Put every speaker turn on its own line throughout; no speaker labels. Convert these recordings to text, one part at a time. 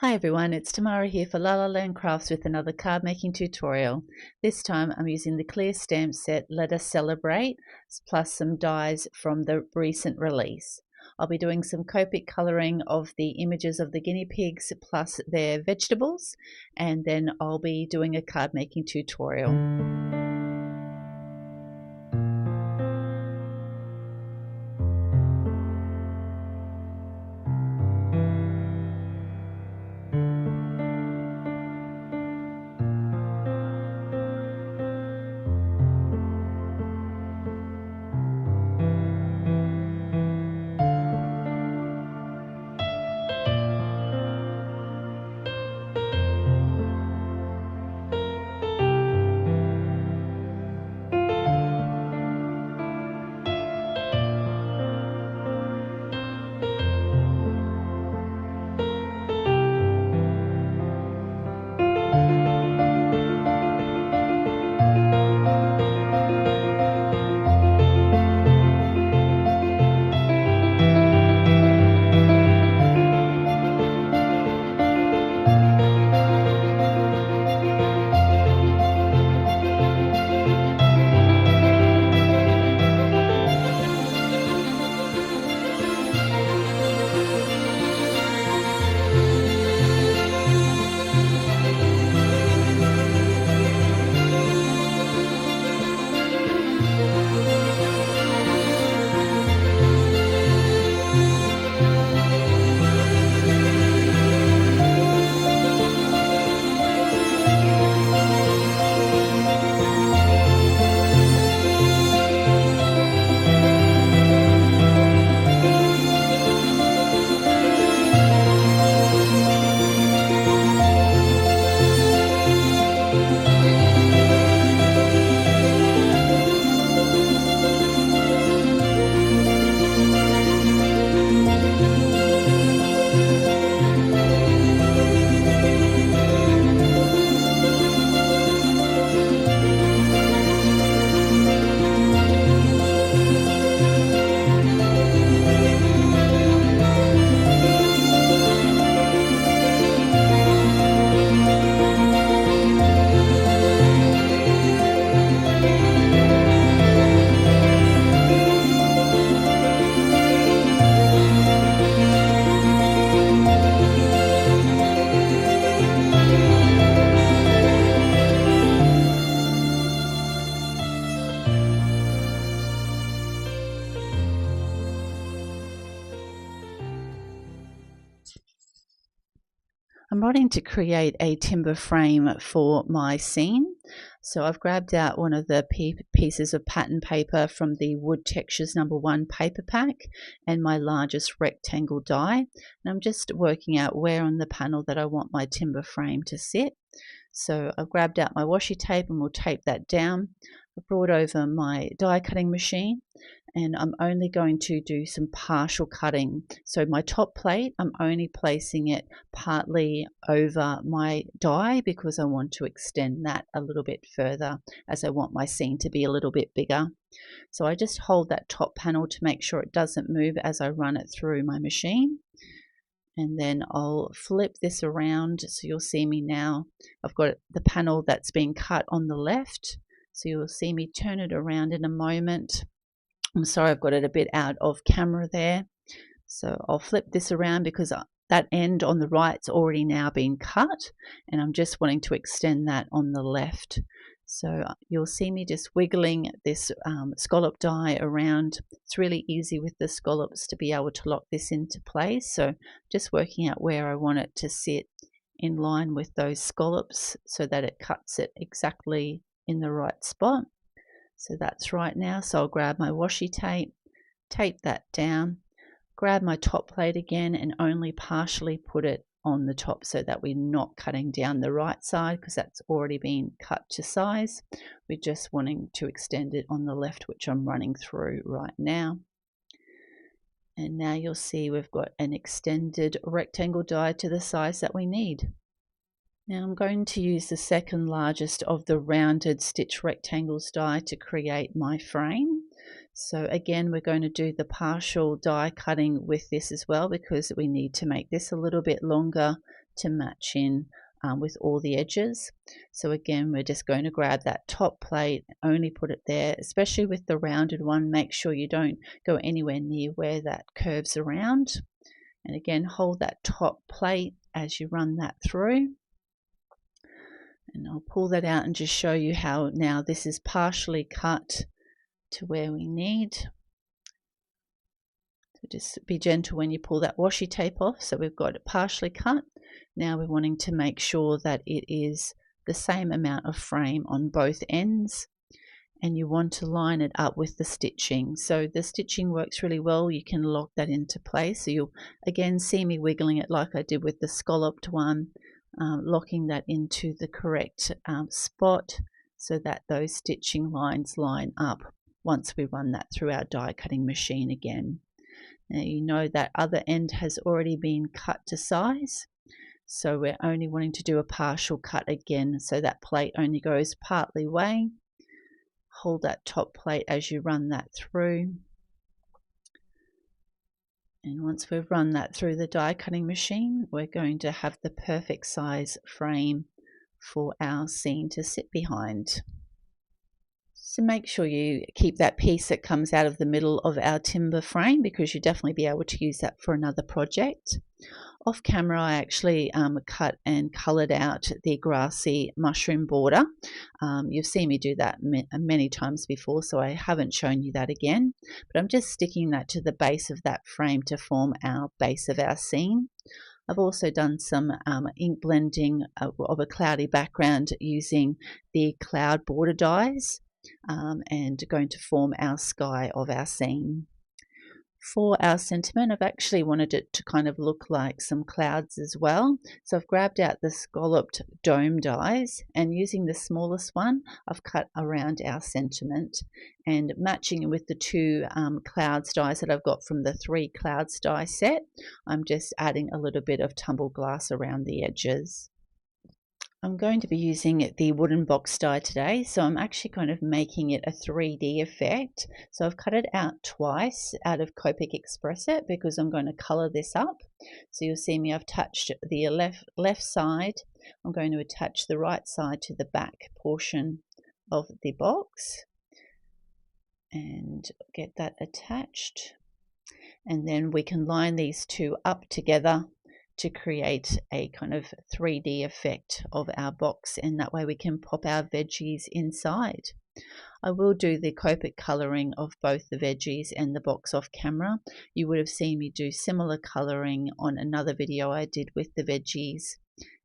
Hi everyone, it's Tamara here for lalalandcrafts with another card making tutorial. This time I'm using the clear stamp set Let Us Celebrate plus some dies from the recent release. I'll be doing some Copic colouring of the images of the guinea pigs plus their vegetables, and then I'll be doing a card making tutorial. I'm wanting to create a timber frame for my scene. So I've grabbed out one of the pieces of pattern paper from the Wood Textures #1 paper pack and my largest rectangle die. And I'm just working out where on the panel that I want my timber frame to sit. So I've grabbed out my washi tape and we'll tape that down. I've brought over my die cutting machine and I'm only going to do some partial cutting. So my top plate, I'm only placing it partly over my die because I want to extend that a little bit further as I want my scene to be a little bit bigger. So I just hold that top panel to make sure it doesn't move as I run it through my machine. And then I'll flip this around so you'll see me now. I've got the panel that's been cut on the left. So you'll see me turn it around in a moment. I'm sorry, I've got it a bit out of camera there. So I'll flip this around because that end on the right's already now been cut and I'm just wanting to extend that on the left. So you'll see me just wiggling this scallop die around. It's really easy with the scallops to be able to lock this into place. So just working out where I want it to sit in line with those scallops so that it cuts it exactly in the right spot. So that's right now. So I'll grab my washi tape, tape that down, grab my top plate again and only partially put it on the top so that we're not cutting down the right side because that's already been cut to size. We're just wanting to extend it on the left, which I'm running through right now. And now you'll see we've got an extended rectangle die to the size that we need. Now I'm going to use the second largest of the rounded stitch rectangles die to create my frame. So again, we're going to do the partial die cutting with this as well, because we need to make this a little bit longer to match in with all the edges. So again, we're just going to grab that top plate, only put it there, especially with the rounded one. Make sure you don't go anywhere near where that curves around. And again, hold that top plate as you run that through. And I'll pull that out and just show you how now this is partially cut to where we need. So just be gentle when you pull that washi tape off. So we've got it partially cut. Now we're wanting to make sure that it is the same amount of frame on both ends, and you want to line it up with the stitching. So the stitching works really well. You can lock that into place. So you'll again see me wiggling it like I did with the scalloped one, locking that into the correct spot so that those stitching lines line up once we run that through our die cutting machine again. Now you know that other end has already been cut to size, so we're only wanting to do a partial cut again, so that plate only goes partly way. Hold that top plate as you run that through, and once we've run that through the die cutting machine, we're going to have the perfect size frame for our scene to sit behind. So make sure you keep that piece that comes out of the middle of our timber frame, because you'll definitely be able to use that for another project. Off camera, I actually cut and coloured out the grassy mushroom border. You've seen me do that many times before, so I haven't shown you that again. But I'm just sticking that to the base of that frame to form our base of our scene. I've also done some ink blending of a cloudy background using the cloud border dies, and going to form our sky of our scene. For our sentiment, I've actually wanted it to kind of look like some clouds as well. So I've grabbed out the scalloped dome dies, and using the smallest one, I've cut around our sentiment, and matching with the two clouds dies that I've got from the 3 clouds die set, I'm just adding a little bit of tumbled glass around the edges. I'm going to be using the wooden box die today, so I'm actually kind of making it a 3D effect. So I've cut it out twice out of Copic Express It, because I'm going to colour this up. So you'll see me, I've touched the left side. I'm going to attach the right side to the back portion of the box and get that attached. And then we can line these two up together to create a kind of 3D effect of our box, and that way we can pop our veggies inside. I will do the Copic colouring of both the veggies and the box off camera. You would have seen me do similar colouring on another video I did with the veggies,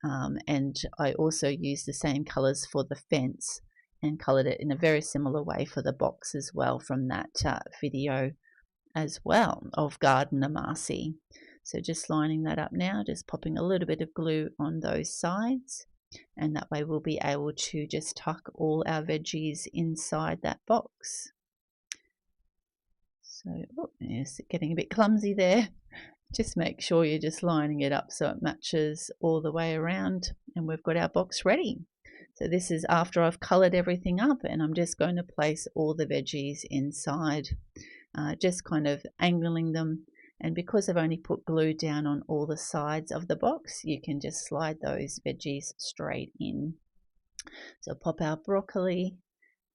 and I also used the same colours for the fence and coloured it in a very similar way for the box as well from that video as well of Gardener Marcy. So just lining that up now, just popping a little bit of glue on those sides, and that way we'll be able to just tuck all our veggies inside that box. So, yes, getting a bit clumsy there. Just make sure you're just lining it up so it matches all the way around, and we've got our box ready. So this is after I've coloured everything up, and I'm just going to place all the veggies inside, just kind of angling them. And because I've only put glue down on all the sides of the box, you can just slide those veggies straight in. So pop our broccoli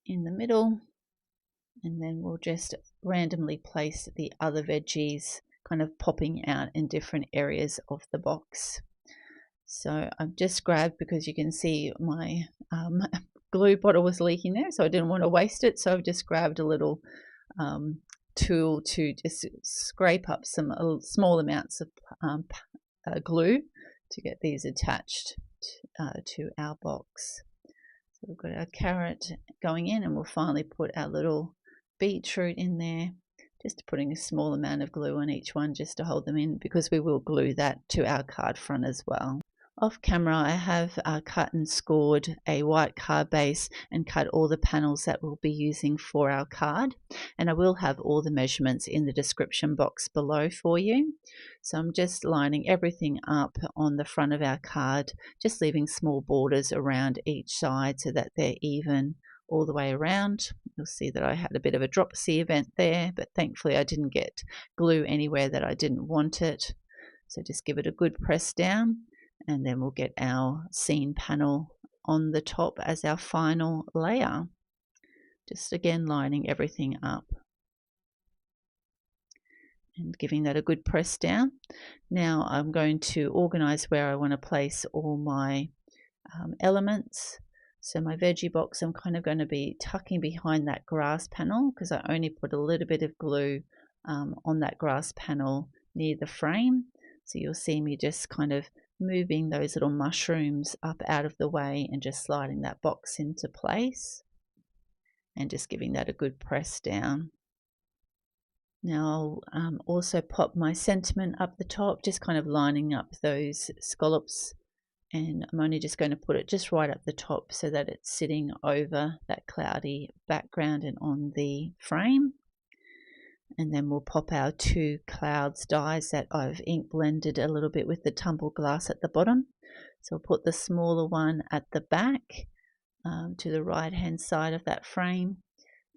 in the middle, and then we'll just randomly place the other veggies kind of popping out in different areas of the box. So I've just grabbed, because you can see my glue bottle was leaking there, so I didn't want to waste it, so I've just grabbed a little tool to just scrape up some small amounts of glue to get these attached to our box. So we've got our carrot going in, and we'll finally put our little beetroot in there, just putting a small amount of glue on each one just to hold them in, because we will glue that to our card front as well. Off camera, I have cut and scored a white card base and cut all the panels that we'll be using for our card, and I will have all the measurements in the description box below for you. So I'm just lining everything up on the front of our card, just leaving small borders around each side so that they're even all the way around. You'll see that I had a bit of a dropsy event there, but thankfully I didn't get glue anywhere that I didn't want it. So just give it a good press down, and then we'll get our scene panel on the top as our final layer. Just again lining everything up and giving that a good press down. Now I'm going to organize where I want to place all my elements. So my veggie box, I'm kind of going to be tucking behind that grass panel because I only put a little bit of glue on that grass panel near the frame. So you'll see me just kind of moving those little mushrooms up out of the way and just sliding that box into place and just giving that a good press down. Now I'll also pop my sentiment up the top, just kind of lining up those scallops, and I'm only just going to put it just right up the top so that it's sitting over that cloudy background and on the frame. And then we'll pop our two clouds dies that I've ink blended a little bit with the tumbled glass at the bottom. So I'll put the smaller one at the back to the right hand side of that frame,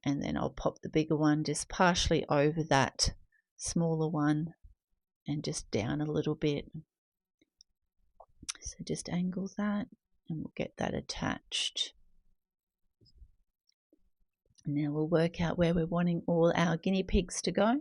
and then I'll pop the bigger one just partially over that smaller one and just down a little bit. So just angle that and we'll get that attached. And now we'll work out where we're wanting all our guinea pigs to go.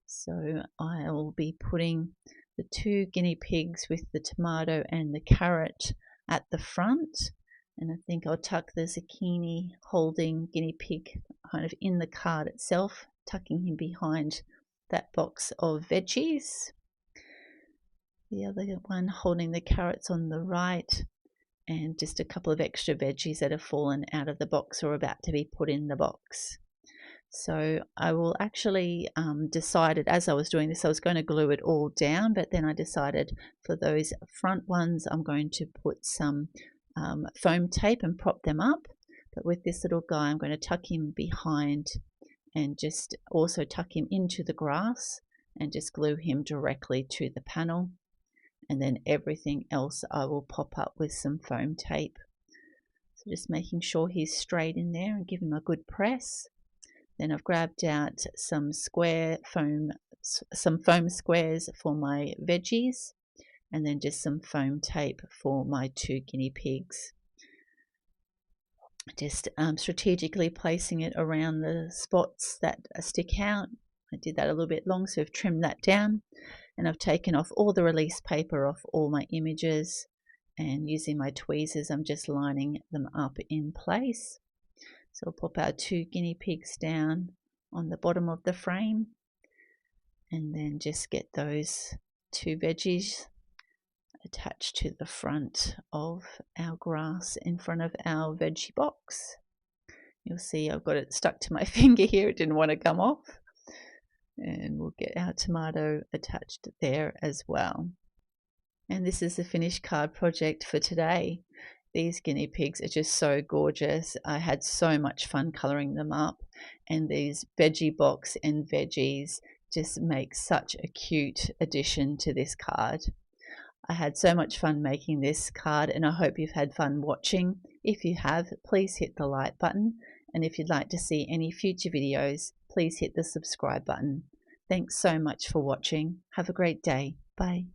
So I'll be putting the two guinea pigs with the tomato and the carrot at the front. And I think I'll tuck the zucchini holding guinea pig kind of in the card itself, tucking him behind that box of veggies. The other one holding the carrots on the right, and just a couple of extra veggies that have fallen out of the box or about to be put in the box. So I will actually decided as I was doing this I was going to glue it all down, but then I decided for those front ones I'm going to put some foam tape and prop them up. But with this little guy I'm going to tuck him behind and just also tuck him into the grass and just glue him directly to the panel. And then everything else I will pop up with some foam tape. So just making sure he's straight in there and give him a good press. Then I've grabbed out some foam squares for my veggies, and then just some foam tape for my two guinea pigs. Just strategically placing it around the spots that stick out. I did that a little bit long, so I've trimmed that down. And I've taken off all the release paper off all my images, and using my tweezers I'm just lining them up in place. So I'll pop our two guinea pigs down on the bottom of the frame and then just get those two veggies attached to the front of our grass in front of our veggie box. You'll see I've got it stuck to my finger here, it didn't want to come off. And we'll get our tomato attached there as well. And this is the finished card project for today. These guinea pigs are just so gorgeous. I had so much fun coloring them up, and these veggie box and veggies just make such a cute addition to this card. I had so much fun making this card, and I hope you've had fun watching. If you have, please hit the like button, and if you'd like to see any future videos, please hit the subscribe button. Thanks so much for watching. Have a great day. Bye.